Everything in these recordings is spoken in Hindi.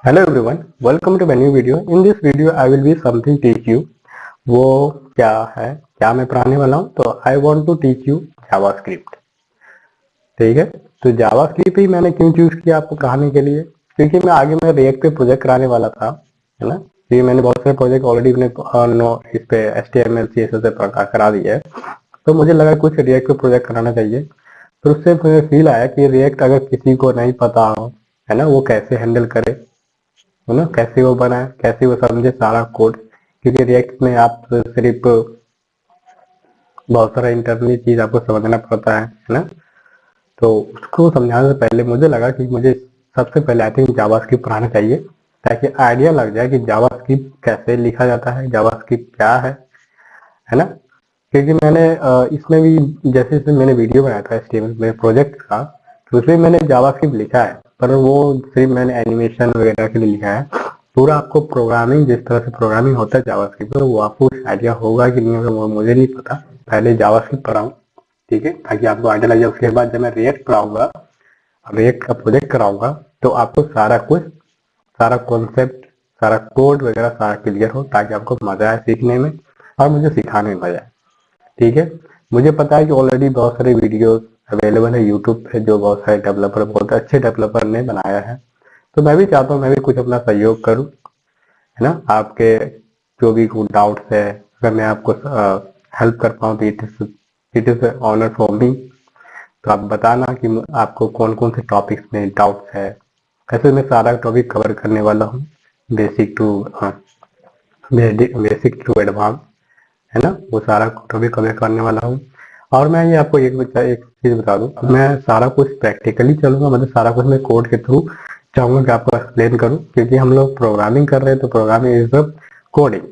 Hello everyone, welcome to my new video. In this video, I will be something teach you. वो क्या है, क्या मैं पढ़ाने वाला हूँ. तो I want to teach you JavaScript. ठीक है. तो JavaScript ही मैंने क्यों चूज किया आपको पढ़ाने के लिए, क्योंकि मैं आगे मैं React पे प्रोजेक्ट कराने वाला था, है ना. क्योंकि मैंने बहुत सारे प्रोजेक्ट ऑलरेडी अपने इस पे HTML CSS से करा दिया है. तो मुझे लगा कुछ React पे प्रोजेक्ट कराना चाहिए. तो उससे मुझे फील आया कि React अगर किसी को नहीं पता हो, है ना, वो कैसे हैंडल करे, है ना, कैसे वो बनाए, कैसे वो समझे सारा कोड. क्योंकि रिएक्ट में आप सिर्फ बहुत सारा इंटरनल चीज आपको समझना पड़ता है ना. तो उसको समझाने से पहले मुझे लगा कि मुझे सबसे पहले आई थिंक जावास्क्रिप्ट पढ़ाना चाहिए, ताकि आइडिया लग जाए कि जावास्क्रिप्ट कैसे लिखा जाता है, जावास्क्रिप्ट क्या है ना. क्योंकि मैंने इसमें भी जैसे जैसे मैंने वीडियो बनाया था HTML में प्रोजेक्ट का, तो उसमें मैंने जावास्क्रिप्ट लिखा है, पर वो सिर्फ मैंने एनिमेशन वगैरह के लिए लिखा है. पूरा आपको प्रोग्रामिंग, जिस तरह से प्रोग्रामिंग होता है जावास्क्रिप्ट में, वो आपको आइडिया होगा कि नहीं होगा वो मुझे नहीं पता. पहले जावास्क्रिप्ट पढ़ाऊं, ठीक है, ताकि आपको आइडिया लग जाए. उसके बाद जब मैं रिएक्ट पढ़ाऊंगा, रिएक्ट का प्रोजेक्ट कराऊंगा, तो आपको सारा कुछ, सारा कॉन्सेप्ट, सारा कोड वगैरह सारा क्लियर हो, ताकि आपको मजा आए सीखने में और मुझे सिखाने में मजा आए. ठीक है. मुझे पता है कि ऑलरेडी बहुत सारे वीडियोस अवेलेबल है यूट्यूब पे, जो बहुत सारे डेवलपर, बहुत अच्छे डेवलपर ने बनाया है. तो मैं भी चाहता हूँ मैं भी कुछ अपना सहयोग करूँ, है ना. आपके जो भी डाउट्स है, अगर मैं आपको हेल्प कर पाऊँ तो it is honour for me. तो आप बताना कि आपको कौन कौन से टॉपिक्स में डाउट्स है. ऐसे मैं सारा टॉपिक कवर करने वाला हूँ, बेसिक टू एडवांस, है ना, वो सारा टॉपिक कवर करने वाला हूँ. और मैं ये आपको एक चीज बता दूं, मैं सारा कुछ प्रैक्टिकली चलूंगा, मतलब सारा कुछ मैं कोड के थ्रू चाहूंगा कि आपको एक्सप्लेन करूं. क्योंकि हम लोग प्रोग्रामिंग कर रहे हैं, तो प्रोग्रामिंग इज द कोडिंग.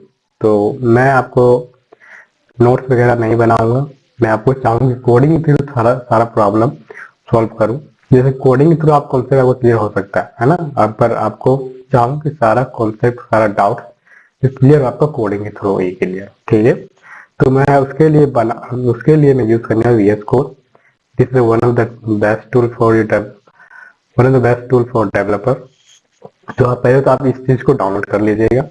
तो मैं आपको नोट्स वगैरह नहीं बनाऊंगा. मैं आपको चाहूंगा कोडिंग के थ्रू सारा सारा प्रॉब्लम सॉल्व करूं. जैसे कोडिंग के थ्रू आप कॉन्सेप्ट आपको क्लियर हो सकता है ना. अब पर आपको चाहूंगा कि सारा कॉन्सेप्ट, सारा डाउट क्लियर आपका कोडिंग के थ्रू ही क्लियर. ठीक है. तो मैं उसके लिए मैं यूज करने वाला VS code. This is one of the best tool for developer. तो आप पहले तो आप इस चीज को डाउनलोड कर लीजिएगा.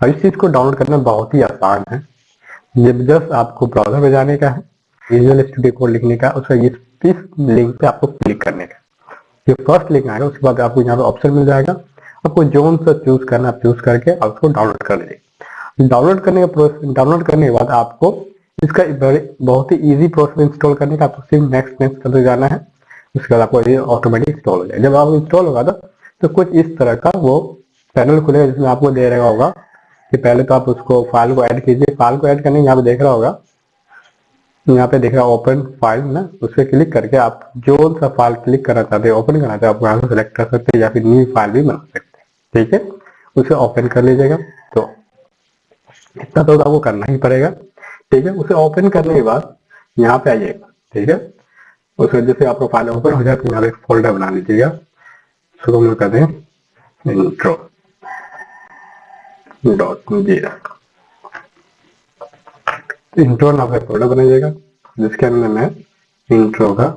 अब इस चीज को डाउनलोड करना बहुत ही आसान है. जस्ट आपको ब्राउजर में जाने का है, विजुअल स्टूडियो कोड लिखने का, उसका इस लिंक पे आपको क्लिक करने का. जो फर्स्ट लिंक आएगा, उसके बाद आपको यहाँ पे ऑप्शन मिल जाएगा. आपको जोन सा चूज करना, आप चूज करके आप उसको डाउनलोड कर लीजिए. डाउनलोड करने के बाद आपको इसका बहुत ही इजी प्रोसेस इंस्टॉल करने का. आपको सिर्फ नेक्स्ट करते जाना है. उसके बाद आपको ये ऑटोमेटिक इंस्टॉल हो जाएगा. जब आप इंस्टॉल होगा तो कुछ इस तरह का वो पैनल खुलेगा, जिसमें आपको दे रहा होगा कि पहले तो आप उसको फाइल को ऐड कीजिए. फाइल को ऐड करने यहाँ पे देख रहा होगा, यहाँ पे देख रहा ओपन फाइल ना, उस पर क्लिक करके आप जो सा फाइल क्लिक करना चाहते हैं, ओपन करना चाहते हैं, आप यहाँ से सेलेक्ट कर सकते हैं, या फिर न्यू फाइल भी बना सकते हैं. ठीक है. उसे ओपन कर लीजिएगा. तो इतना तो आपको करना ही पड़ेगा. ठीक है. उसे ओपन करने के बाद यहाँ पे आइएगा. ठीक है. उस वजह से आपको फाइल ओपन हो जाए तो यहाँ पे एक फोल्डर बना लीजिएगा. उसको हम लोग कहते हैं इंट्रो इंट्रो नाम का फोल्डर बनाइएगा, जिसके अंदर मैं इंट्रो का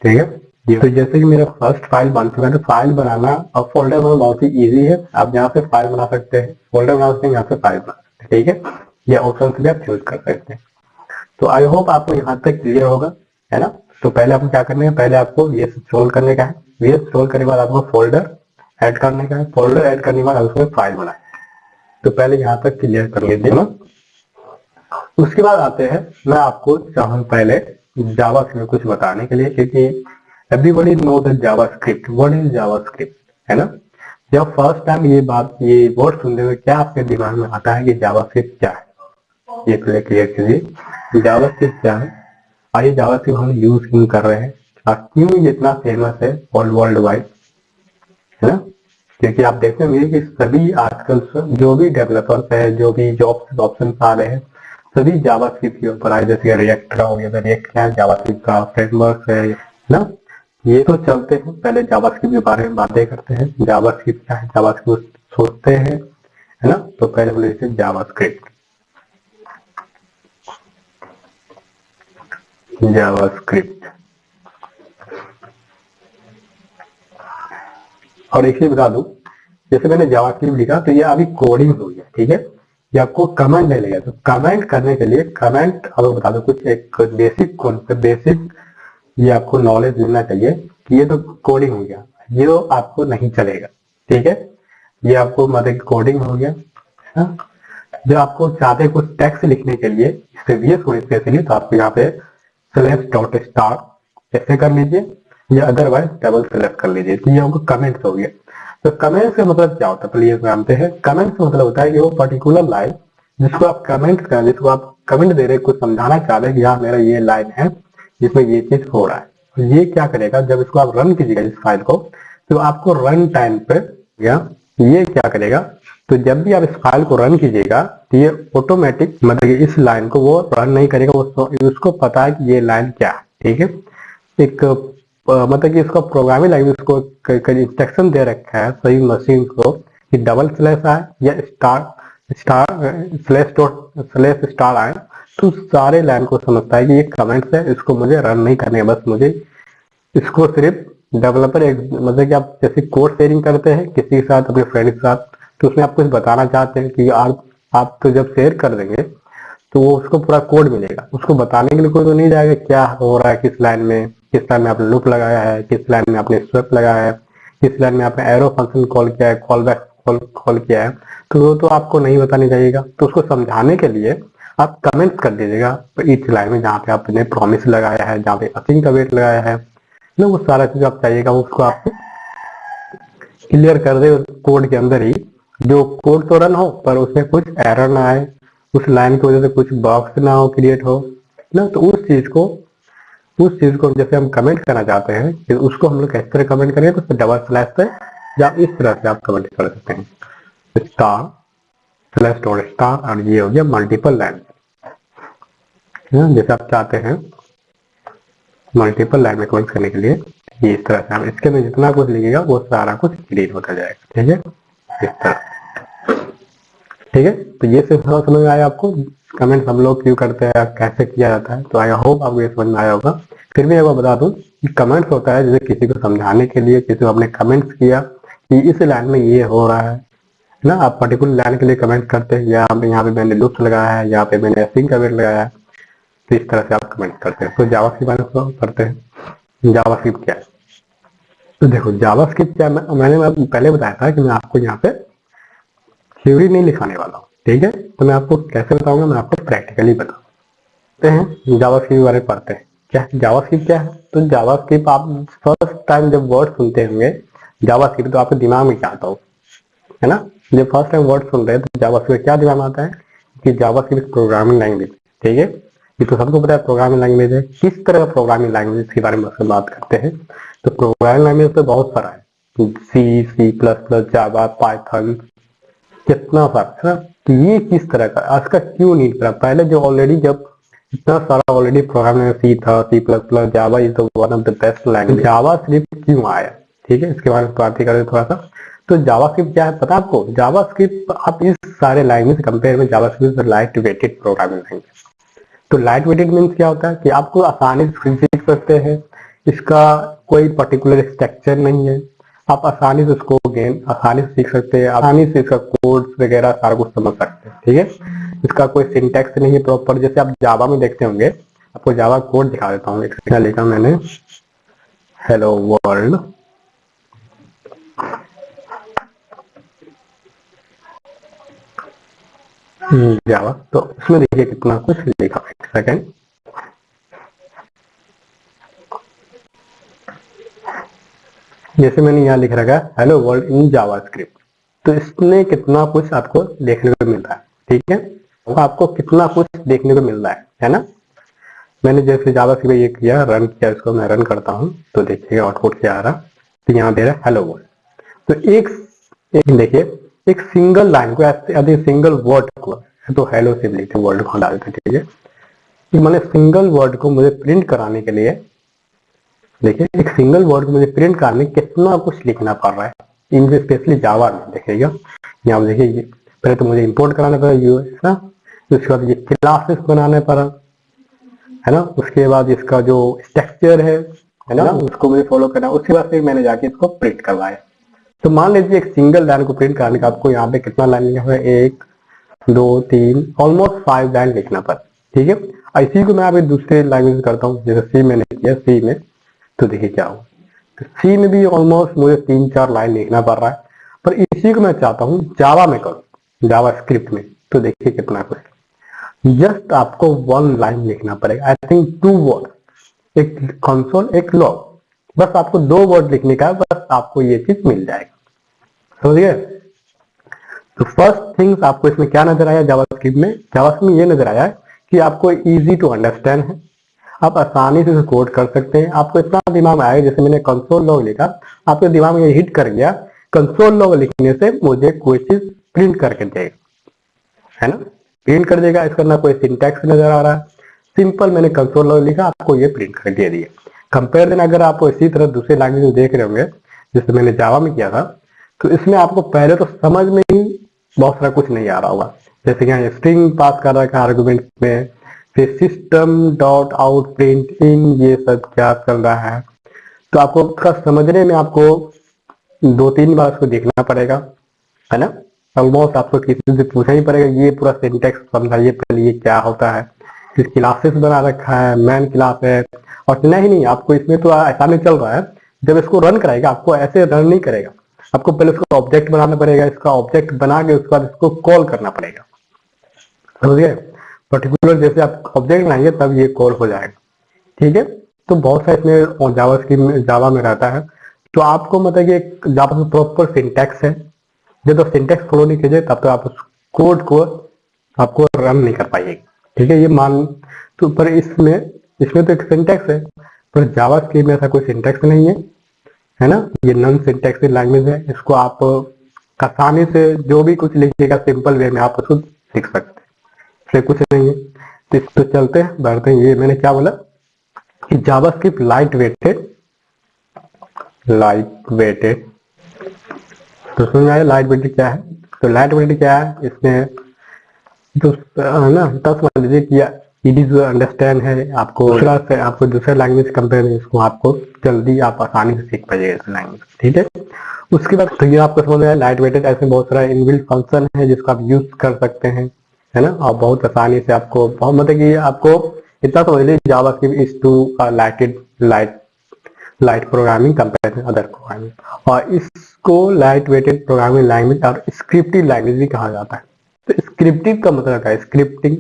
ठीक है. तो जैसे कि मेरा फर्स्ट फाइल बन चुका है, तो फाइल बनाना और फोल्डर बनाना बहुत ही इजी है. आप यहाँ से फाइल बना सकते हैं, फोल्डर बना सकते हैं, यहाँ से फाइल बना सकते हैं. ठीक है. ये ऑप्शन भी आप यूज कर सकते हैं. तो आई होप आपको यहाँ तक क्लियर होगा, है ना. तो पहले आपको क्या करना है, पहले आपको ये इंस्टॉल करने का है. ये इंस्टॉल करने के बाद आपको फोल्डर ऐड करने का है. फोल्डर ऐड करने के बाद उसमें फाइल बनाए. तो पहले यहाँ तक क्लियर कर लीजिए ना. उसके बाद आते हैं, मैं आपको चाहूँ पहले जावास्क्रिप्ट कुछ बताने के लिए, क्योंकि everybody know the JavaScript. What is JavaScript, है ना. जब फर्स्ट टाइम ये वर्ड सुनते हुए क्या आपके दिमाग में आता है कि जावास्क्रिप्ट क्या है, ये पहले क्लियर कीजिए. जावास्क्रिप्ट क्या है और ये जावास्क्रिप्ट हम यूज क्यों कर रहे हैं और क्यों ये इतना फेमस है वर्ल्ड वाइड, है ना. क्योंकि आप देखते होंगे कि सभी आजकल जो भी डेवलपर्स है, जो भी जॉब्स ऑप्शन आ रहे हैं, सभी जावास्क्रिप्ट के ऊपर आए. जैसे रिएक्ट का हो गया, रिएक्ट क्या है, जावास्क्रिप्ट का फ्रेमवर्क है ना. ये तो चलते हैं. पहले जावास्क्रिप्ट के बारे में बातें करते हैं. जावास्क्रिप्ट क्या है, जावास्क्रिप्ट सोचते हैं, है ना. तो पहले बोले जावास्क्रिप्ट. जावास्क्रिप्ट। और एक चीज बता दूं, जैसे मैंने जावास्क्रिप्ट लिखा तो ये अभी कोडिंग हो गया, ठीक है। ये आपको कमेंट ले लेगा, तो कमेंट करने के लिए कमेंट आपको बता दो कुछ एक बेसिक कॉन्सेप्ट, बेसिक ये आपको नॉलेज मिलना चाहिए कि ये तो कोडिंग हो गया, ये तो आपको नहीं चलेगा, ठीक है। ये आपको मतलब कोडिंग हो गया, है ना। जो आपको चाहते कुछ टेक्स्ट लिखने के लिए प्रीवियस कोड स्पेशली, तो आपको यहाँ पे सेलेक्ट डॉट स्टार ऐसे कर लीजिए या अदरवाइज डबल सेलेक्ट कर लीजिए, तो ये आपको कमेंट्स हो गया। तो कमेंट्स का मतलब क्या होता है पहले ये जानते हैं। कमेंट्स का मतलब होता है कि वो पर्टिकुलर लाइन जिसको आप कमेंट कर, जिसको आप कमेंट दे रहे हैं, कुछ समझाना चाह रहे हैं कि हाँ मेरा ये लाइन है जिसमें ये चीज हो रहा है। तो ये क्या करेगा, जब इसको आप रन कीजिएगा इस फाइल को, तो आपको रन टाइम पे या ये क्या करेगा, तो जब भी आप इस फाइल को रन कीजिएगा तो ये ऑटोमेटिक मतलब कि इस लाइन को वो रन नहीं करेगा, वो उसको पता है कि ये लाइन क्या है, ठीक है। एक मतलब कि इसका प्रोग्रामिंग लैंग्वेज को इंस्ट्रक्शन दे रखा है सही मशीन को कि डबल स्लैश आए या स्लैश स्टार आए, तो सारे लाइन को समझता है कि ये कमेंट्स है, इसको मुझे रन नहीं करने है, बस मुझे इसको सिर्फ डेवलपर मतलब कि आप जैसे कोड शेयरिंग करते हैं किसी के साथ, अपने फ्रेंड के साथ, तो उसमें आप कुछ बताना चाहते हैं कि आप तो जब शेयर कर देंगे तो वो उसको पूरा कोड मिलेगा, उसको बताने के लिए कोई तो नहीं जाएगा क्या हो रहा है, किस लाइन में आपने लूप लगाया है, किस लाइन में आपने स्वेप लगाया है, किस लाइन में आपने एरो फंक्शन कॉल किया है, कॉल बैक कॉल किया है, तो वो तो आपको नहीं बतानी चाहिएगा। तो उसको समझाने के लिए आप कमेंट्स कर दीजिएगा ईच लाइन में, जहाँ पे आपने प्रॉमिस लगाया है, जहाँ पे असिंग का वेट लगाया है ना, वो सारा चीज आप चाहिएगा उसको आप क्लियर कर दे कोड के अंदर ही, जो कोड तो रन हो पर उसमें कुछ एरर ना आए, उस लाइन की वजह से कुछ बॉक्स ना हो क्रिएट हो ना। तो उस चीज को जैसे हम कमेंट करना चाहते हैं कि उसको हम लोग किस तरह कमेंट करें, तो डबल स्लैश से या इस तरह से आप कमेंट कर सकते हैं, स्टार स्लैश डॉट स्टार, और ये हो गया मल्टीपल लाइन। जैसे आप चाहते हैं मल्टीपल लाइन में कमेंट करने के लिए ये इस तरह से आप इसके में जितना कुछ लिखिएगा वो सारा कुछ डिलीट होता जाएगा, ठीक है, इस तरह, ठीक है। तो ये सिर्फ समझ में आया आपको कमेंट हम लोग क्यों करते हैं, कैसे किया जाता है, तो आई होप आपको ये समझ में आया होगा। फिर भी एक बार बता दूं कि कमेंट्स होता है जैसे किसी को समझाने के लिए, किसी को आपने कमेंट्स किया कि इस लाइन में ये हो रहा है ना, आप पर्टिकुलर लाइन के लिए कमेंट करते हैं, यहाँ पे मैंने लूप्स लगाया है, यहाँ पे मैंने एसिंग का वेट लगाया है, तो इस तरह से आप कमेंट करते हैं। तो जावास्क्रिप्ट बारे में करते हैं, जावास्क्रिप्ट क्या है। तो देखो जावास्क्रिप्ट क्या, मैंने पहले बताया था कि मैं आपको यहाँ पे थ्योरी नहीं लिखाने वाला हूँ, ठीक है। तो मैं आपको कैसे बताऊंगा, मैं आपको प्रैक्टिकली बताते हैं। जावास्क्रिप्ट बारे में पढ़ते हैं, क्या जावास्क्रिप्ट क्या है। तो जावास्क्रिप्ट आप फर्स्ट टाइम जब वर्ड सुनते होंगे जावास्क्रिप्ट, तो आपके दिमाग में क्या आता हो, है ना। जब फर्स्ट टाइम वर्ड सुन रहे हैं तो जावास्क्रिप्ट क्या दिमाग में आता है कि जावास्क्रिप्ट प्रोग्रामिंग लैंग्वेज, ठीक है। ये तो सबको पता है प्रोग्रामिंग लैंग्वेज है। किस तरह का प्रोग्रामिंग लैंग्वेज के बारे में बात करते हैं, तो प्रोग्रामिंग लैंग्वेज तो बहुत सारा है, सी प्लस प्लस, जावा, पाइथन, कितना सारा है ना। तो ये किस तरह का, आज का क्यों नीड करा, पहले जो ऑलरेडी जब इतना सारा ऑलरेडी प्रोग्रामिंग सी था, C plus plus, Java is the one of the best language, JavaScript क्यों आया, ठीक है, इसके बारे में बात करें थोड़ा सा। तो जावास्क्रिप्ट क्या है पता आपको, जावास्क्रिप्ट आप इस सारे लैंग्वेज कंपेयर में JavaScript light weighted programming language. तो लाइट वेटेड मीन्स क्या होता है कि आपको आसानी से सीख सकते हैं, इसका कोई पर्टिकुलर स्ट्रक्चर नहीं है, आप आसानी से उसको आसानी से सीख सकते हैं, आसानी से इसका कोड्स वगैरह सारा कुछ समझ सकते हैं, ठीक है। इसका कोई सिंटैक्स नहीं है प्रॉपर, जैसे आप जावा में देखते होंगे। आपको जावा कोड दिखा देता हूँ, एक लिखा मैंने, हेलो वर्ल्ड, जावा, तो उसमें देखिए कितना कुछ लिखा है। एक सेकेंड, जैसे मैंने यहाँ लिख रखा है हेलो वर्ल्ड इन जावास्क्रिप्ट, तो इसमें कितना कुछ आपको देखने को मिल रहा है, ठीक है। तो आपको कितना कुछ देखने को मिल रहा है ना। मैंने जैसे जावास्क्रिप्ट ये किया, रन किया, इसको मैं रन करता हूँ, तो देखिएगा आउटपुट क्या आ रहा, तो यहाँ दे रहा है हेलो वर्ल्ड। तो एक देखिए एक सिंगल लाइन को ऐसे सिंगल वर्ड को, तो हेलो से लिखते वर्ल्ड को डाल देते, ठीक है। मैंने सिंगल वर्ड को मुझे प्रिंट कराने के लिए, देखिए एक सिंगल वर्ड को मुझे प्रिंट करने कितना कुछ लिखना पड़ रहा है, इन स्पेशली जावा में देखिएगा। यहाँ देखिए पहले तो मुझे इंपोर्ट कराना पड़ा यूएस ना, उसके बाद ये क्लासेस बनाने पड़ा, है ना। उसके बाद इसका जो स्ट्रक्चर है ना, उसको मुझे फॉलो करना है। उसके बाद फिर मैंने जाके इसको प्रिंट करवाया। तो मान लीजिए एक सिंगल लाइन को प्रिंट करने का आपको यहाँ पे कितना लाइन लिखा है, 1 2 3 ऑलमोस्ट 5 लाइन लिखना पड़ा। ठीक है, इसी को मैं अभी दूसरे लैंग्वेज करता हूँ, जैसे सी मैंने किया, सी में तो देखिए क्या हो, सी में भी ऑलमोस्ट मुझे 3-4 लाइन लिखना पड़ रहा है। पर इसी को मैं चाहता हूँ जावा में करूँ, जावा स्क्रिप्ट में, तो देखिए कितना कुछ। जस्ट आपको 1 लाइन लिखना पड़ेगा, आई थिंक 2 वर्ड, एक कंसोल एक लॉग, बस आपको 2 वर्ड लिखने का है, बस आपको ये चीज मिल जाएगा। समझिए। तो फर्स्ट थिंग्स आपको इसमें क्या नजर आया जावास्क्रिप्ट में, जावास्क्रिप्ट में ये नजर आया कि आपको इजी टू अंडरस्टैंड है, आप आसानी से कोड कर सकते हैं। आपको इतना दिमाग में आएगा, जैसे मैंने कंसोल लॉग लिखा, आपके दिमाग में ये हिट कर गया, कंसोल लॉग लिखने से मुझे कोई चीज प्रिंट करके देगा, है ना, प्रिंट कर देगा। इसका ना कोई सिंटैक्स नजर आ रहा है, सिंपल मैंने कंसोल लॉग लिखा, आपको ये प्रिंट कर दे दिया। कंपेयर देन अगर आप इसी तरह दूसरे लैंग्वेज में देख रहे होंगे, जैसे मैंने जावा में किया था, तो इसमें आपको पहले तो समझ में ही बहुत सारा कुछ नहीं आ रहा होगा। जैसे कि यहाँ स्ट्रिंग पास कर रखा है आर्गुमेंट में, फिर system dot out print in, ये सब क्या चल रहा है। तो आपको उसका समझने में आपको 2-3 बार उसको देखना पड़ेगा, है ना। ऑलमोस्ट आपको किसी से पूछना ही पड़ेगा, ये पूरा सिंटेक्स समझाइए पहले, ये क्या होता है, किस क्लासेस बना रखा है, मैन क्लास है। और नहीं, आपको इसमें तो ऐसा नहीं चल रहा है, जब इसको रन कराएगा आपको ऐसे रन नहीं करेगा, आपको पहले उसका ऑब्जेक्ट बनाना पड़ेगा, इसका ऑब्जेक्ट बना के उसके बाद इसको कॉल करना पड़ेगा। समझिए, पर्टिकुलर जैसे आप ऑब्जेक्ट बनाएंगे तब ये कॉल हो जाएगा। ठीक है, तो बहुत सारे इसमें जावा में रहता है। तो आपको मतलब कि जावा में प्रॉपर सिंटैक्स है, जब तक सिंटैक्स फॉलो नहीं कीजिए तब तक आप उस कोड को आपको रन नहीं कर पाएंगे। ठीक है, ये मान तो, पर इसमें तो एक सिंटैक्स है, पर जावास्क्रिप्ट में ऐसा कोई सिंटैक्स नहीं है ना। ये नॉन सिंटैक्स लैंग्वेज है, इसको आप आसानी से जो भी कुछ लिखिएगा सिंपल वे में आप उसको लिख सकते हैं, इसलिए कुछ नहीं है। तो इस तो चलते हैं, बढ़ते हैं। ये मैंने क्या बोला कि जावास्क्रिप्ट लाइट वेटेड, तो समझ आया लाइट वेटेड क्या है। तो लाइट वेटेड क्या है, इसमें तो ना तब समझ लीजिए कि इजी टू अंडरस्टैंड है, आपको दूसरे लैंग्वेज कंपेयर में इसको आपको जल्दी आप आसानी से सीख पाइएगा इस लैंग्वेज। ठीक है, उसके बाद तो ये आपको समझ में आया लाइट वेटेड। ऐसे बहुत सारा इनबिल्ट फंक्शन है जिसको आप यूज कर सकते हैं, है ना, और बहुत आसानी से आपको बहुत मतलब कि आपको इतना समझ लीजिए JavaScript is too light programming compare to other programming. और इसको लाइट वेटेड प्रोग्रामिंग लैंग्वेज और स्क्रिप्टिंग लैंग्वेज भी कहा जाता है। तो स्क्रिप्टिंग का मतलब क्या है, स्क्रिप्टिंग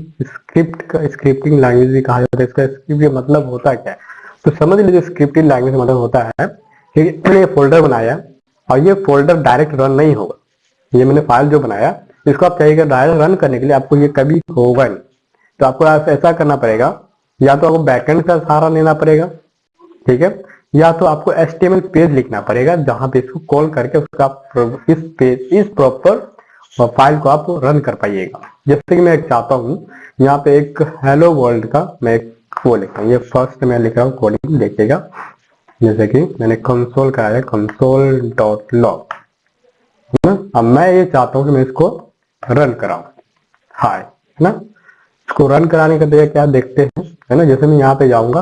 लैंग्वेज भी कहा जाता है। इसका स्क्रिप्ट मतलब होता क्या है, तो समझ लीजिए स्क्रिप्टिंग लैंग्वेज मतलब होता है कि मैंने फोल्डर बनाया और ये फोल्डर डायरेक्ट रन नहीं होगा। ये मैंने फाइल जो बनाया इसको आप चाहिएगा डायरेक्ट रन करने के लिए, आपको ये कभी होगा नहीं। तो आपको ऐसा करना पड़ेगा, या तो आपको बैकएंड का सहारा लेना पड़ेगा, ठीक है, या तो आपको HTML पेज लिखना पड़ेगा जहां पे इसको कॉल करके उसका इस प्रॉपर फाइल को आप रन कर पाइएगा। जैसे कि मैं एक चाहता हूँ यहाँ पे एक हेलो वर्ल्ड का मैं वो लिखता हूँ, ये फर्स्ट मैं लिख रहा हूँ कोडिंग, देखिएगा। जैसे कि मैंने कंसोल का है console.log, है ना। अब मैं ये चाहता हूँ कि मैं इसको रन कराऊं, हाय, है ना। इसको रन कराने का तरीका क्या देखते हैं, है ना। जैसे मैं यहाँ पे जाऊंगा,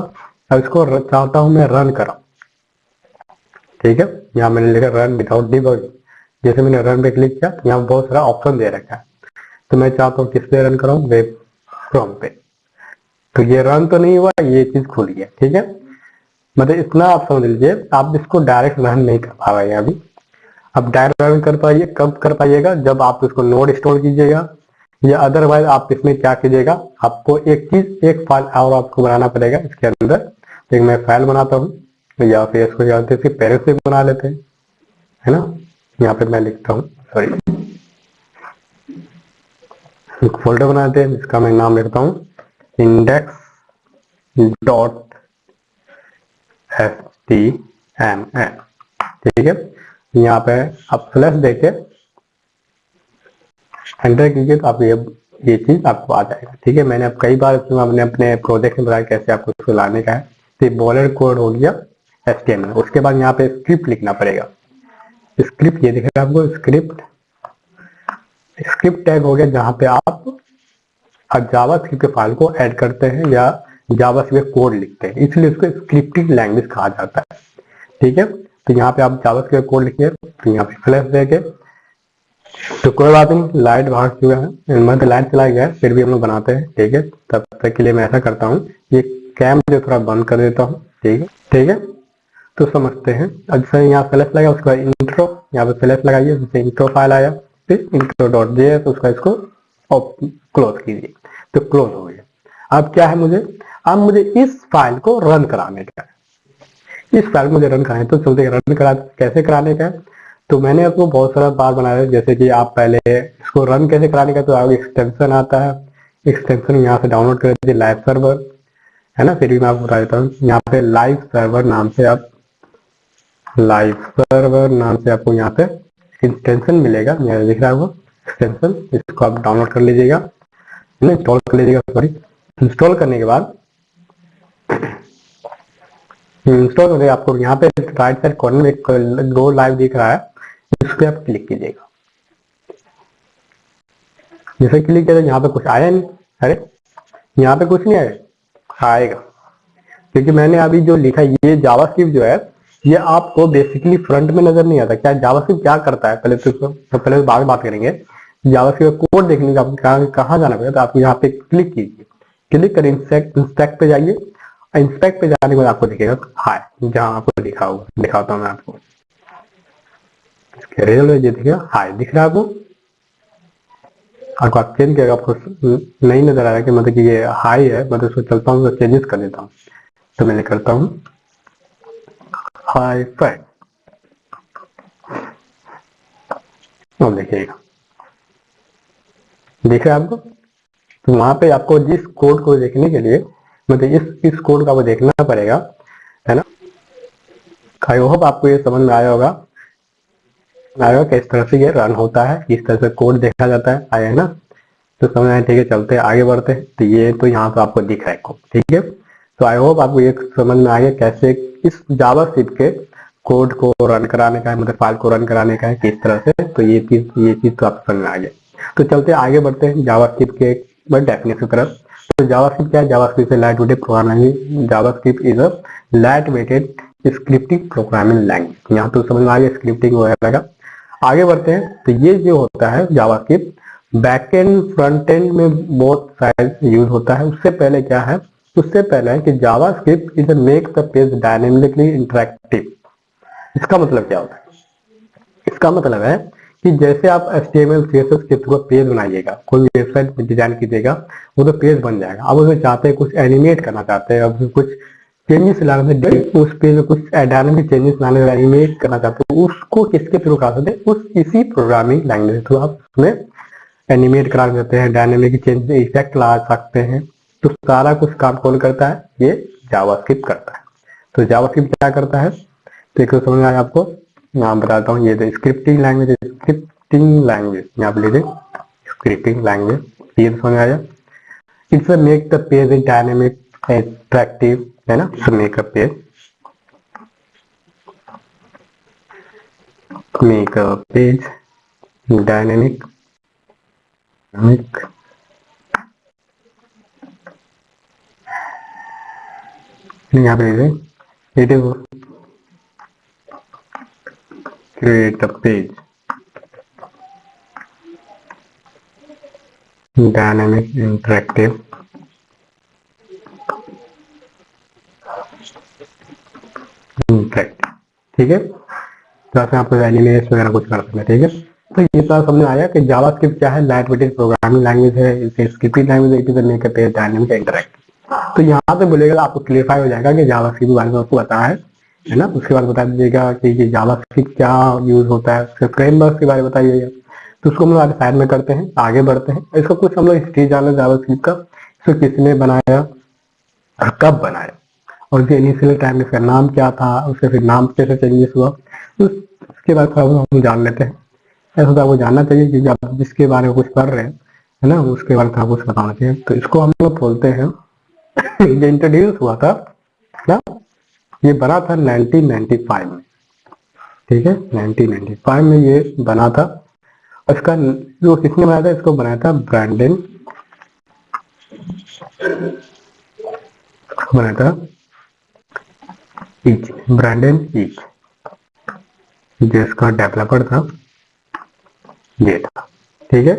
अब इसको चाहता हूं मैं रन कराऊं, ठीक है। यहाँ मैंने लिखा रन विदाउट डिबगिंग। जैसे मैंने रन पे क्लिक किया, यहाँ बहुत सारा ऑप्शन दे रखा है, तो मैं चाहता हूँ किस पे रन कराऊं, वेब फ्रॉम पे। तो ये रन तो नहीं हुआ, ये चीज खुल गया, ठीक है। मतलब इतना आप समझ लीजिए, आप इसको डायरेक्ट रन नहीं कर पा रहे हैं अभी। अब डायरेक्ट रन कर पाइए, कब कर पाइएगा, जब आप इसको नोड इंस्टॉल कीजिएगा, या अदरवाइज आप इसमें क्या कीजिएगा, आपको एक फाइल और आपको बनाना पड़ेगा इसके अंदर। एक मैं फाइल बनाता हूँ, या फिर इसको जानते हैं पहले से बना लेते हैं, है ना। यहाँ पे मैं लिखता हूँ, सॉरी, एक फोल्डर बनाते हैं जिसका मैं नाम लिखता हूँ index.html, ठीक है। यहाँ पे आप स्लैश देके एंटर कीजिए तो आप ये चीज आपको आ जाएगा, ठीक है। मैंने अब कई बार आपने अपने प्रोजेक्ट में बताया कैसे आपको इसको लाने का है। तो बॉर्डर कोड हो गया HTML, उसके बाद यहाँ पे स्क्रिप्ट लिखना पड़ेगा। स्क्रिप्ट ये दिखेगा आपको, स्क्रिप्ट टैग हो गया जहां पे आप जावास्क्रिप्ट के फाइल को ऐड करते हैं या जावास्क्रिप्ट कोड लिखते हैं, इसलिए उसको स्क्रिप्टिंग लैंग्वेज कहा जाता है। ठीक है, तो यहाँ पे आप जावास्क्रिप्ट कोड लिखिए, तो यहाँ पे फ्लैश देके, तो कोई बात नहीं, लाइट भाग चुका है, मतलब लाइट चला गया है, फिर भी हम लोग बनाते हैं। ठीक है, तब तक के लिए मैं ऐसा करता हूँ, ये कैम जो थोड़ा बंद कर देता हूँ। ठीक है, ठीक है, तो समझते हैं। अच्छा, यहाँ फ्लैश लगा, उसके बाद इंट्रो, यहाँ पे फ्लैश लगाइए, जैसे इंट्रो फाइल आया, फिर intro.js, उसका इसको क्लोज कीजिए, तो क्लोज हो गया। अब क्या है मुझे, अब मुझे इस फाइल को रन कराने का है, इस फाइल को मुझे रन कराना है, तो चलते रन करा, कैसे कराने का है, तो मैंने आपको बहुत सारा बार बनाया है। जैसे कि आप पहले इसको रन कैसे कराने का, तो आगे एक्सटेंशन आता है, एक्सटेंशन यहाँ से डाउनलोड कर दीजिए, लाइव सर्वर है ना, फिर भी मैं आपको बता देता हूँ, यहाँ पे लाइव सर्वर नाम से आप, लाइव सर्वर नाम से आपको यहाँ पे एक्सटेंशन मिलेगा, यहाँ दिख रहा है वो एक्सटेंशन, इसको आप डाउनलोड कर लीजिएगा, इंस्टॉल कर लीजिएगा, सॉरी। इंस्टॉल करने के बाद, इंस्टॉल करने आपको यहाँ पे राइट साइड कॉर्नर में एक गो लाइव दिख रहा है, इस पे आप क्लिक कीजिएगा। जैसे क्लिक किया, यहाँ पे कुछ आया नहीं, अरे यहाँ पे कुछ नहीं आया, आएगा, क्योंकि मैंने अभी जो लिखा ये जावास्क्रिप्ट जो है, ये आपको बेसिकली फ्रंट में नजर नहीं आता। क्या जावास्क्रिप्ट क्या करता है, पहले तो पहले बाद में बात करेंगे। जावास्क्रिप्ट कोड देखने का आपको कहाँ जाना पड़ेगा, तो आपको यहाँ पे क्लिक कीजिए, क्लिक कर इंस्पेक्ट पे जाइए, इंस्पेक्ट पे जाने के बाद आपको दिखेगा हाय, जहाँ आपको लिखा होगा, दिखाता हूँ मैं आपको, रिजल्ट ये दिखेगा हाय, दिख रहा है आपको आप चेंज किया, आपको नहीं नजर आ रहा कि मतलब कि ये हाई है, मतलब उसको चलता हूँ तो चेंजेस कर देता हूँ, तो मैंने करता हूँ हाई फाइव, अब देखिएगा, दिख रहा है आपको। तो वहां पे आपको जिस कोड को देखने के लिए, मतलब इस कोड का वो देखना पड़ेगा, है ना। आई होप आपको ये समझ में आया होगा, किस तरह से ये रन होता है, किस तरह से कोड देखा जाता है, आया है ना, तो समझ आए। ठीक है, चलते हैं आगे बढ़ते हैं। तो ये तो यहाँ पे आपको दिख रहा है, ठीक है, तो आई होप आपको ये समझ में आ गया कैसे इस जावास्क्रिप्ट के कोड को रन कराने का है, मतलब फाइल को रन कराने का है किस तरह से, तो ये चीज तो आप समझ में आ गया। तो चलते आगे बढ़ते हैं जावास्क्रिप्ट के डेफिनेशन की तरफ। तो जावास्क्रिप्ट क्या है, JavaScript light weighted programming, JavaScript is a light weighted scripting programming language. यहाँ तो समझ में आ गया स्क्रिप्टिंग वगैरह का। आगे बढ़ते हैं, तो ये जो होता है जावास्क्रिप्ट, बैकएंड फ्रंट एंड में बहुत सारे यूज होता है। उससे पहले क्या है, उससे पहले है कि JavaScript is make the page dynamically interactive. इसका मतलब क्या होता है, इसका मतलब है कि जैसे आप HTML CSS के थ्रू पेज बनाइएगा, कोई वेबसाइट डिजाइन कीजिएगा, वो तो पेज बन जाएगा। अब उसमें चाहते हैं कुछ एनिमेट करना चाहते हैं, अब कुछ चेंजेस लाने, उस पेज में कुछ डायनामिक चेंजेस लाने, एनिमेट करना चाहते हैं, उसको किसके थ्रू कर सकते हैं, उस इसी प्रोग्रामिंग लैंग्वेज थ्रू आप उसमें एनिमेट करा सकते हैं, डायनेमिक चेंज इफेक्ट ला सकते हैं। तो सारा कुछ काम कौन करता है, ये जावास्क्रिप्ट करता है। तो जावास्क्रिप्ट क्या करता है, तो एक समझ में आया आपको, यहाँ बताता हूँ। ये तो स्क्रिप्टिंग लैंग्वेज, स्क्रिप्टिंग लैंग्वेज यहाँ पे लीजिए, स्क्रिप्टिंग लैंग्वेज, ये समझ में आया। It's make the page dynamic attractive, है ना, तो make a page, make a page dynamic, यहाँ पे लीजिए, it is create a page dynamic interactive ठीक है, तो ऐसे आपको एनिमेशन वगैरह कुछ कर सकते हैं। ठीक है, तो ये तो समझ में आया कि जावास्क्रिप्ट क्या है, लाइट वेटेड प्रोग्रामिंग लैंग्वेज है, इसे स्क्रिप्टिंग लैंग्वेज है, it is make a page dynamic interactive. तो यहाँ पे बोलेगा, आपको क्लियरफाई हो जाएगा कि जावास्क्रिप्ट के बारे में आपको पता है ना। उसके बाद बता दीजिएगा कि ये जावास्क्रिप्ट क्या यूज होता है, उसके फ्रेमवर्क के बारे में बताइएगा। तो उसको हम लोग साइड में करते हैं, आगे बढ़ते हैं। इसको कुछ हम लोग हिस्ट्री जाना जावास्क्रिप्ट का, इसको किसने बनाया और कब बनाया, और उसके इनिशियल टाइम में इसका नाम क्या था, उसके फिर नाम कैसे चेंजेस हुआ, उसके बाद हम जान लेते हैं। ऐसा तो आपको जानना चाहिए कि आप जिसके बारे में कुछ कर रहे हैं, है ना, उसके बारे में आपको कुछ बताना चाहिए। तो इसको हम लोग बोलते हैं, ये इंट्रोड्यूस हुआ था क्या, ये बना था 1995 में। ठीक है, 1995 में ये बना था। इसका जो किसने बनाया था, इसको बनाया था ब्रैंडन बनाया था ईच, ब्रैंडन ईच, जिसका डेवलपर था ये था। ठीक है,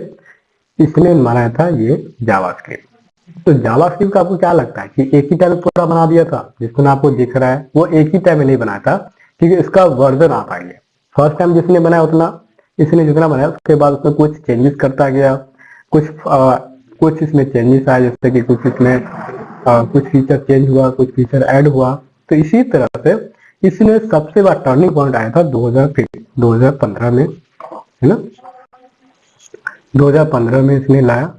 इसने बनाया था ये जावास्क्रिप्ट। तो जावास्क्रिप्ट का आपको क्या लगता है कि एक ही टाइम में पूरा बना दिया था? जिसमें आपको दिख रहा है वो एक ही टाइम में नहीं बनाया था, क्योंकि इसका वर्जन आता है। फर्स्ट टाइम जिसने बनाया उतना, इसने जितना बनाया उसके बाद उसमें कुछ चेंजेस करता गया, कुछ इसमें चेंजेस आए, जैसे कि कुछ इसमें कुछ फीचर चेंज हुआ, कुछ फीचर ऐड हुआ। तो इसी तरह से इसने सबसे बड़ा टर्निंग पॉइंट आया था 2015 में, है ना। 2015 में इसने लाया,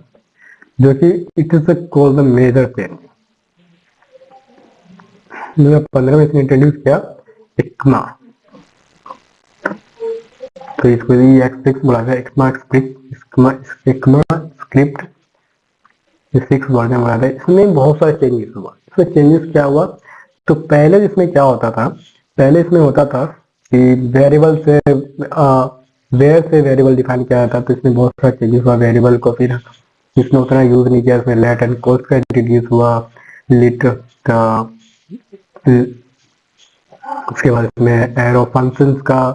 जो कि it is called the major change. 2015 में इसने इंट्रोड्यूस किया एक्मा। तो इसको EX6 बोला था, एक्मा स्क्रिप्ट 6 वर्जन बोला था। इसमें बहुत सारे चेंजेस हुआ। इसमें चेंजेस क्या हुआ? तो पहले इसमें क्या होता था, पहले इसमें होता था कि वेरिएबल से वेरिएबल डिफाइन किया जाता, तो इसमें बहुत सारे चेंजेस हुआ। वेरिएबल को फिर इसने उतना यूज नहीं किया, इसमें लेट एंड कोस्ट का इंट्रोड्यूस हुआ, लिट का, उसके बाद इसमें एरो फंक्शंस का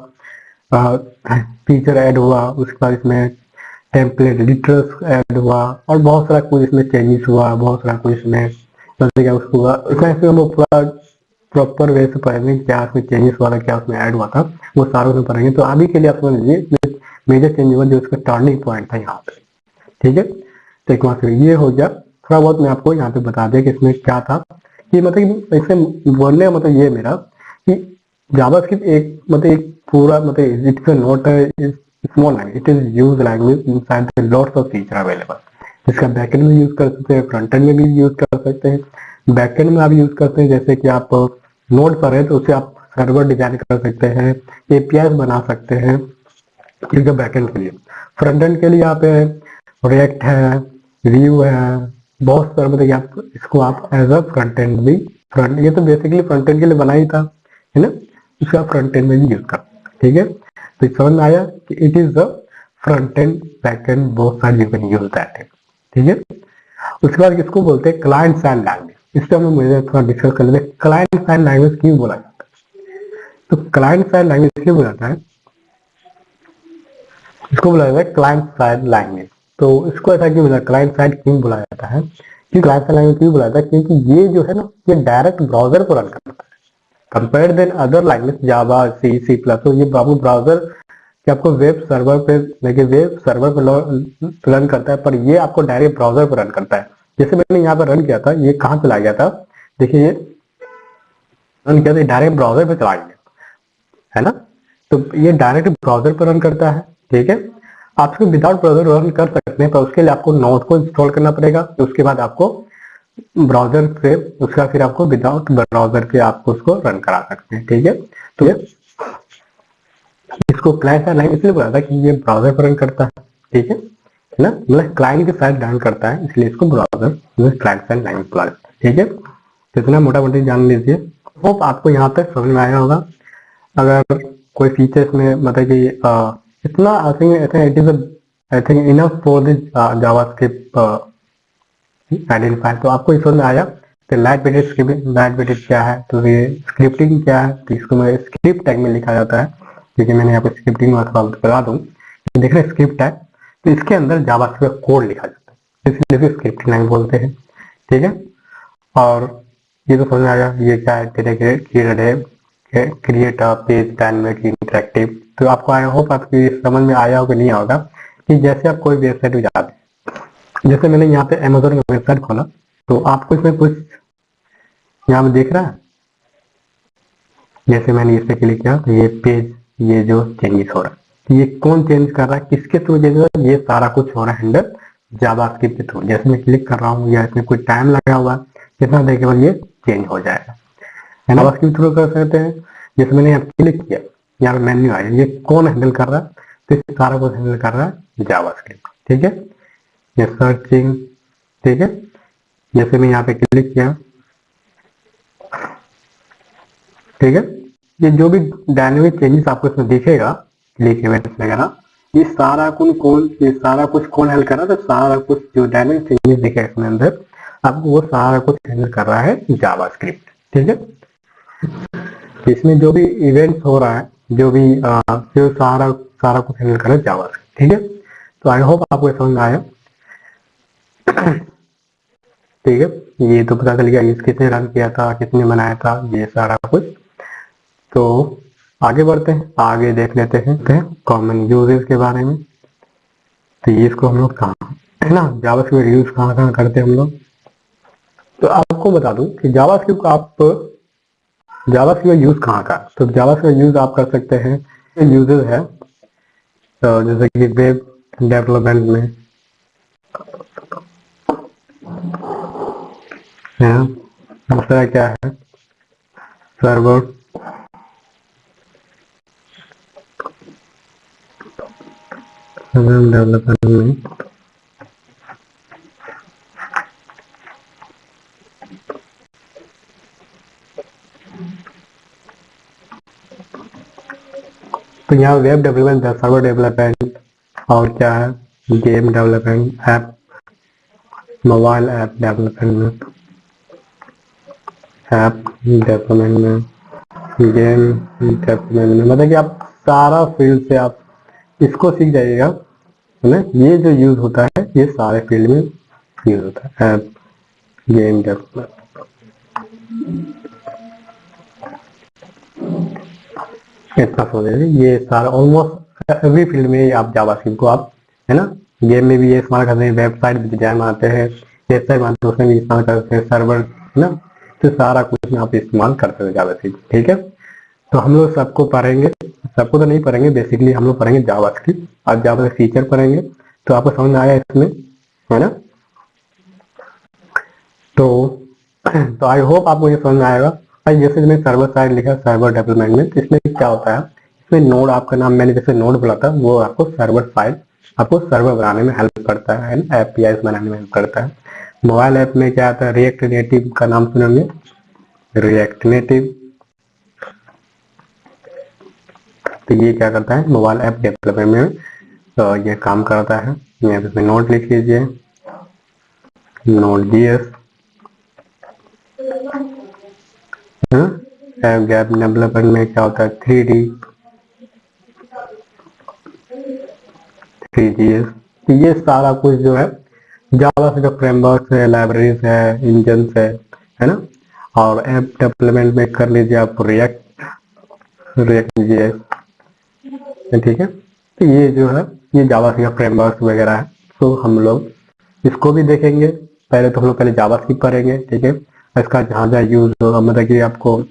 फीचर ऐड हुआ, उसके बाद इसमें टेम्पलेट एडिटर्स ऐड हुआ, और बहुत सारा कुछ इसमें चेंजेस हुआ, बहुत सारा कुछ इसमें क्या उसको हम पूरा प्रॉपर वे से पढ़ेंगे क्या उसमें चेंजेस हुआ था, क्या उसमें ऐड हुआ था, वो सारा उसमें पढ़ेंगे। तो अभी के लिए आप समझ लीजिए मेजर चेंज हुआ जो उसका टर्निंग पॉइंट था यहाँ पे। ठीक है, तो एक बार ये हो गया। थोड़ा बहुत मैं आपको यहाँ पे बता दें कि इसमें क्या था, कि मतलब इसे बोलने का मतलब ये मेरा कि जावास्क्रिप्ट एक मतलब एक पूरा मतलब it's not small language, it is use language inside the lots of feature available. इसका बैकएंड में यूज कर सकते हैं, फ्रंट एंड में भी यूज कर सकते हैं। बैकएंड में आप यूज करते हैं जैसे कि आप नोड पर है तो उसे आप सर्वर डिजाइन कर सकते हैं, एपीआई बना सकते हैं इसका बैकएंड के लिए। फ्रंट एंड के लिए आप रिएक्ट है, व्यू है, बहुत सारे मतलब आप इसको आप एज अ फ्रंट एंड भी ये तो बेसिकली फ्रंट एंड के लिए बना ही था, है ना। इसका फ्रंट एंड में भी यूज कर। ठीक है, तो समझ में आया कि it is the front end back and both side you can use that. ठीक है, उसके बाद किसको बोलते हैं? Client side language. इस पे हम मुझे थोड़ा डिस्कस कर लेते हैं। क्लाइंट साइड लैंग्वेज क्यों बोला जाता है? तो क्लाइंट साइड लैंग्वेज क्यों बोला जाता है? इसको बोला जाता है क्लाइंट साइड लैंग्वेज। तो इसको ऐसा क्यों बोला, क्लाइंट साइड क्यों बोला जाता है? क्योंकि क्लाइंट साइड लैंग्वेज क्यों बोला जाता है? क्योंकि ये जो है ना, ये डायरेक्ट ब्राउजर को रन करता है compare then other language Java, C plus. तो ये बाबू ब्राउजर कि आपको वेब सर्वर पे रन करता है, पर ये आपको डायरेक्ट ब्राउजर पर रन करता है। जैसे मैंने यहाँ पर रन किया था, ये कहाँ चला गया था? देखिए ये रन किया था, डायरेक्ट ब्राउजर पे चला गया, है ना। तो ये डायरेक्ट ब्राउजर पर रन करता है। ठीक है, आप इसको विदाउट ब्राउजर रन कर सकते हैं, पर उसके लिए आपको नोड को इंस्टॉल करना पड़ेगा। उसके बाद आपको ब्राउजर से उसका फिर आपको विदाउट ब्राउजर के आपको उसको रन करा सकते हैं। ठीक है, तो ये इसको क्लाइंट साइड लैंग्वेज इसलिए बोला था कि ये ब्राउजर पर रन करता है। ठीक है ना, मतलब क्लाइंट के साइड रन करता है, इसलिए इसको ब्राउजर क्लाइंट साइड लैंग्वेज बोला जाता है। ठीक है, तो इतना मोटा मोटी जान लीजिए। होप आपको यहाँ तक समझ में आया होगा। अगर कोई फीचर्स में मतलब कि इतना I think enough for the JavaScript identify. तो आपको इस में आया कि लाइट वेटेड क्या है, तो ये स्क्रिप्टिंग क्या है। तो इसको मैं स्क्रिप्ट टैग में लिखा जाता है, क्योंकि मैंने यहाँ पे स्क्रिप्टिंग बता दूँ। देख रहे हैं स्क्रिप्ट टैग, तो इसके अंदर जावास्क्रिप्ट कोड लिखा जाता है, इसलिए स्क्रिप्टिंग लैंग्वेज बोलते हैं। ठीक है, और ये तो समझ में आया ये क्या है, create a page dynamic interactive. तो आपको आई होप आपकी समझ में आया होगा, नहीं होगा कि जैसे आप कोई वेबसाइट पे जाते हैं, जैसे मैंने यहाँ पे अमेज़न का वेबसाइट खोला, तो आपको इसमें कुछ यहाँ पे देख रहा है, जैसे मैंने इस पे क्लिक किया तो ये पेज ये जो चेंजेस हो रहा है, ये कौन चेंज कर रहा है, किसके थ्रू चेंज हो रहा है, ये सारा कुछ हो रहा है हैंडल जावास्क्रिप्ट के थ्रू। जैसे मैं क्लिक कर रहा हूँ या इसमें कोई टाइम लगा हुआ है, कितना देर के बाद ये चेंज हो जाएगा, है ना। जावास्क्रिप्ट थ्रू कर सकते हैं। जैसे मैंने यहाँ क्लिक किया, यहाँ पे मेन्यू आया, ये कौन हैंडल कर रहा है, तो ये सारा कुछ हैंडल कर रहा है जावास्क्रिप्ट। ठीक है, ये सर्चिंग। ठीक है, जैसे मैं यहाँ पे क्लिक किया, ठीक है, ये जो भी डायनेमिक चेंजेस आपको इसमें दिखेगा, क्लिक इवेंट्स वगैरह, ये सारा कुछ कौन हेल्प कर रहा है, तो सारा कुछ जो डायनेमिक चेंजेस दिखेगा इसमें अंदर, आपको वो सारा कुछ हैंडल कर रहा है जावास्क्रिप्ट। ठीक है, इसमें जो भी इवेंट्स हो रहा है, जो भी जो सारा सारा कुछ हैंडल कर रहा है जावास्क्रिप्ट। ठीक है, तो आई होप आपको समझ में आया। ठीक है, ये तो पता चल गया इस किसने रन किया था, किसने बनाया था, ये सारा कुछ। तो आगे बढ़ते हैं, आगे देख लेते हैं कॉमन यूजेस के बारे में। तो ये इसको हम लोग कहाँ, है ना, जावास्क्रिप्ट यूज कहाँ करते हैं हम लोग। तो आपको बता दूं कि जावास्क्रिप्ट यूज कहाँ का, तो जावास्क्रिप्ट यूज आप कर सकते हैं, यूजेस है तो जैसे कि वेब डेवलपमेंट में है, दूसरा क्या है सर्वर डेवलपमेंट में, तो यहाँ वेब डेवलपमेंट, सर्वर डेवलपमेंट, और क्या है game development, app mobile app development में, ऐप डेवलपमेंट में, गेम डेवलपमेंट में, मतलब कि आप सारा फील्ड से आप इसको सीख जाइएगा, है ना। ये जो यूज होता है ये सारे फील्ड में यूज होता है, ऐप गेम डेवलपमेंट। इतना समझ लीजिए, ये सारा ऑलमोस्ट एवरी फील्ड में आप जावास्क्रिप्ट को आप, है ना, गेम में भी ये इस्तेमाल करते हैं, वेबसाइट डिजाइन बनाते हैं, वेबसाइट बनाते हैं उसमें भी इस्तेमाल करते हैं, सर्वर, है ना, तो सारा कुछ में आप इस्तेमाल करते हैं जावास्क्रिप्ट। ठीक है, तो हम लोग सबको पढ़ेंगे, सबको तो नहीं पढ़ेंगे, बेसिकली हम लोग पढ़ेंगे जावास्क्रिप्ट और जावा फीचर पढ़ेंगे। तो आपको समझ में आया इसमें, है ना। तो आई होप आपको ये समझ में आएगा। जैसे मैंने सर्वर साइड लिखा सर्वर डेवलपमेंट में, तो इसमें क्या होता है, इसमें नोड आपका नाम मैंने जैसे नोड बोला था, वो आपको सर्वर साइड आपको सर्वर बनाने में हेल्प करता है, एपीआई बनाने में हेल्प करता है। मोबाइल ऐप में क्या आता है, रिएक्ट नेटिव का नाम सुनेंगे, रिएक्ट नेटिव, तो ये क्या करता है मोबाइल ऐप डेवलपमेंट में तो ये काम करता है। यहाँ पे नोड लिख लीजिए, node GS, app gap development में क्या होता है 3GS। तो ये सारा कुछ जो है जावा से जो फ्रेमवर्क है, लाइब्रेरीज है, इंजन है ना। और ऐप डेवलपमेंट में कर लीजिए आप रिएक्ट जीएस, ठीक है। तो ये जो है ये जावा का फ्रेमवर्क वगैरह है, तो हम लोग इसको भी देखेंगे। पहले तो हम लोग पहले जावास्क्रिप्ट करेंगे, ठीक है। इसका जहाँ जहाँ यूज होगा, मतलब कि आपको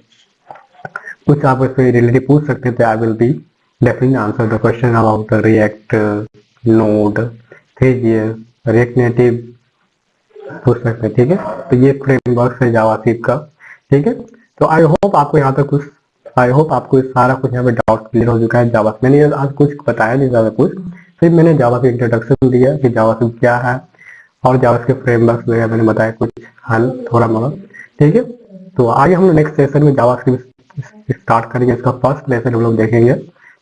कुछ आप इससे रिलेटेड पूछ सकते थे, I will be definitely answer the question about react, node, 3GS, react native पूछ सकते हैं, ठीक है। तो ये फ्रेमवर्क है जावास्क्रिप्ट का, ठीक है। तो आई होप आपको यहाँ तक कुछ, आई होप आपको सारा कुछ यहाँ पे डाउट क्लियर हो चुका है। जावा मैंने आज कुछ बताया नहीं ज्यादा कुछ, सिर्फ मैंने जावा की इंट्रोडक्शन दिया कि जावास्क्रिप्ट क्या है और जावा के फ्रेमवर्क वगैरह मैंने बताया कुछ हल थोड़ा बहुत, ठीक है। तो आगे हम नेक्स्ट सेशन में जावास्क्रिप्ट स्टार्ट करेंगे, इसका फर्स्ट लेसन हम लोग देखेंगे,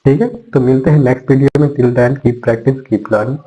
ठीक है। तो मिलते हैं नेक्स्ट वीडियो में, till then keep practice keep learning.